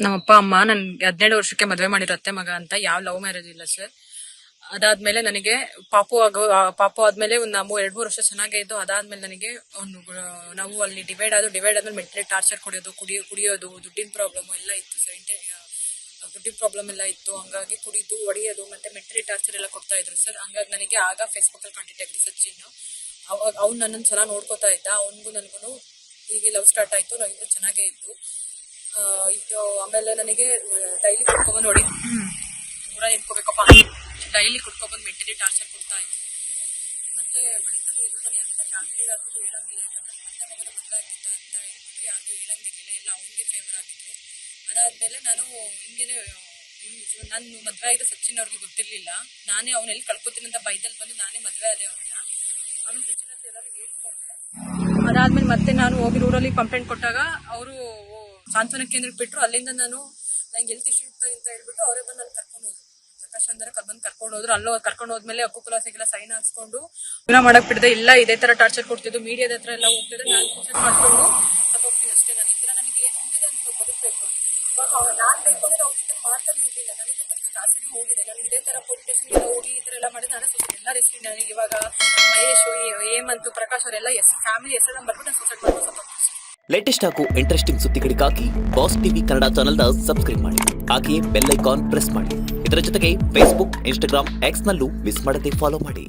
ನಮ್ಮ ಅಪ್ಪ ಅಮ್ಮ ನನ್ಗೆ 17 ವರ್ಷಕ್ಕೆ ಮದುವೆ ಮಾಡಿರತ್ತೆ ಮಗ ಅಂತ. ಯಾವ ಲವ್ ಮ್ಯಾರೇಜ್ ಇಲ್ಲ ಸರ್. ಅದಾದ್ಮೇಲೆ ನನಗೆ ಪಾಪು ಆದ್ಮೇಲೆ ಒಂದು 2-3 ವರ್ಷ ಚೆನ್ನಾಗೇ ಇದ್ದು. ಅದಾದ್ಮೇಲೆ ನನಗೆ ನಾವು ಅಲ್ಲಿ ಡಿವೈಡ್ ಆದ್ಮೇಲೆ ಮೆಂಟಲಿ ಟಾರ್ಚರ್ ಕುಡಿಯೋದು, ದುಡ್ಡಿನ ಪ್ರಾಬ್ಲಮ್ ಎಲ್ಲ ಇತ್ತು ಸರ್. ದುಡ್ಡಿನ ಪ್ರಾಬ್ಲಮ್ ಎಲ್ಲ ಇತ್ತು. ಹಂಗಾಗಿ ಕುಡಿದು ಹೊಡೆಯೋದು ಮತ್ತೆ ಮೆಂಟಲಿ ಟಾರ್ಚರ್ ಎಲ್ಲ ಕೊಡ್ತಾ ಇದ್ರು ಸರ್. ಹಂಗಾಗಿ ನನಗೆ ಆಗ ಫೇಸ್ಬುಕ್ ಅಲ್ಲಿ ಕಾಂಟ್ಯಾಕ್ಟ್ ಆಗಿದ್ದು ಸಚಿನ್. ಅವಾಗ ಅವ್ನು ನನ್ನನ್ನು ಚೆನ್ನಾಗಿ ನೋಡ್ಕೋತಾ ಇದ್ದ. ಅವನಿಗೂ ನನಗೂ ಹೀಗೆ ಲವ್ ಸ್ಟಾರ್ಟ್ ಆಯ್ತು. ನಾವಿಬ್ರು ಚೆನ್ನಾಗೇ ಇದ್ದು. ಇದು ಆಮೇಲೆ ನನಗೆ ಡೈಲಿ ಕುಡ್ಕೊಬಂದು ದೂರ ಇಟ್ಕೋಬೇಕಪ್ಪ, ಡೈಲಿ ಕುಡ್ಕೊಬಂದು ಮೆಂಟಲಿ ಟಾರ್ಚರ್ ಕೊಡ್ತಾ ಇತ್ತು. ಮತ್ತೆ ಹೊಡಿತಾನೆ ಇದ್ರು. ನಾನು ಅಂತ ಫ್ಯಾಮಿಲಿ ಯಾರಿಗೂ ಹೇಳಂಗಿಲ್ಲ, ಯಾಕಂದ್ರೆ ಮತ್ತೆ ಮಗನ ಮದುವೆ ಆಗಿದ್ದ ಅಂತ ಹೇಳ್ಬಿಟ್ಟು ಯಾರಿಗೂ ಹೇಳಂಗಿಲ್ಲ, ಎಲ್ಲ ಅವನಿಗೆ ಫೇವರ್ ಆಗಿತ್ತು. ಅದಾದ್ಮೇಲೆ ನಾನು ಹಿಂಗೇನೆ ನಾನು ಮದುವೆ ಆಗಿದ್ದ ಸಚಿನ್ ಅವ್ರಿಗೆ ಗೊತ್ತಿರ್ಲಿಲ್ಲ. ನಾನೇ ಅವನೆಲ್ಲಿ ಕಳ್ಕೊತೀನಿ ಅಂತ ಬೈದಲ್ಲಿ ಬಂದು ನಾನೇ ಮದುವೆ ಆದೆ ಅವ್ರನ್ನ. ಆಮೇಲೆ ಸಚಿನ್ ಅಂತ ಎಲ್ಲರೂ ಹೇಳ್ಕೊಂಡೆ. ಅದಾದ್ಮೇಲೆ ಮತ್ತೆ ನಾನು ಹೋಗಿ ಊರಲ್ಲಿ ಕಂಪ್ಲೇಂಟ್ ಕೊಟ್ಟಾಗ ಅವರು ಸಾಂತ್ವನ ಕೇಂದ್ರಕ್ಕೆ ಬಿಟ್ಟರು. ಅಲ್ಲಿಂದ ನಂಗೆ ಹೆಲ್ತ್ ಇಶ್ಯೂ ಇತ್ತು ಅಂತ ಹೇಳ್ಬಿಟ್ಟು ಅವರೇ ಬಂದು ನಾನು ಕರ್ಕೊಂಡು ಹೋದ್ರು. ಪ್ರಕಾಶ್ ಅಂದ್ರೆ ಬಂದು ಕರ್ಕೊಂಡು ಹೋದ್ರು. ಅಲ್ಲೋ ಕರ್ಕೊಂಡು ಹೋದ್ಮೇಲೆ ಹಕ್ಕು ಕುಲಾಸೆಗೆಲ್ಲ ಸೈನ್ ಹಾಕ್ಸ್ಕೊಂಡು ಜೀವನ ಮಾಡಕ್ ಬಿಡದೆ ಇಲ್ಲ ಇದೇ ತರ ಟಾರ್ಚರ್ ಕೊಡ್ತಿದ್ದು. ಮೀಡಿಯಾದ ಹತ್ರ ಎಲ್ಲ ಹೋಗ್ತಿದ್ರೆ ನಾನು ಸೂಸೈಡ್ ಮಾಡ್ಕೊಂಡು ಹೋಗ್ತೀನಿ ಅಷ್ಟೇ. ನಾನು ಈ ತರ ನನಗೆ ಏನು ಹೊಂದಿದೆ ಅಂತ ಬದುಕಬೇಕು. ಇವಾಗ ನಾನು ಬೇಕಂದ್ರೆ ಅವ್ರ ಈ ತರ ಮಾಡ್ತಾನೆ ಇರ್ಲಿಲ್ಲ. ನನಗೆ ಮತ್ತೆ ಜಾಸ್ತಿ ಹೋಗಿದೆ. ನಾನು ಇದೇ ತರ ಪೊಲೀಸ್ ಸ್ಟೇಷನ್ಗೆ ಹೋಗಿ ಈ ತರ ಎಲ್ಲ ಮಾಡಿದ್ರೆ ನಾನು ಎಲ್ಲರ ಹೆಸರು ನನಗೆ ಇವಾಗ ಮಹೇಶ್, ಹೇಮಂತ್, ಪ್ರಕಾಶ್ ಅವರೆಲ್ಲ ಫ್ಯಾಮಿಲಿ ಹೆಸರು ಬರ್ಬಿಟ್ಟು ನಾನು ಸೂಸೈಡ್ ಮಾಡ್ಕೊಂಡು ಲೇಟೆಸ್ಟ್ ಹಾಗೂ ಇಂಟ್ರೆಸ್ಟಿಂಗ್ ಸುದ್ದಿಗಳಿಗಾಗಿ ಬಾಸ್ ಟಿವಿ ಕನ್ನಡ ಚಾನೆಲ್ನ ಸಬ್ಸ್ಕ್ರೈಬ್ ಮಾಡಿ. ಹಾಗೆಯೇ ಬೆಲ್ ಐಕಾನ್ ಪ್ರೆಸ್ ಮಾಡಿ. ಇದರ ಜೊತೆಗೆ ಫೇಸ್ಬುಕ್, ಇನ್ಸ್ಟಾಗ್ರಾಮ್, ಎಕ್ಸ್ ನಲ್ಲೂ ಮಿಸ್ ಮಾಡದೆ ಫಾಲೋ ಮಾಡಿ.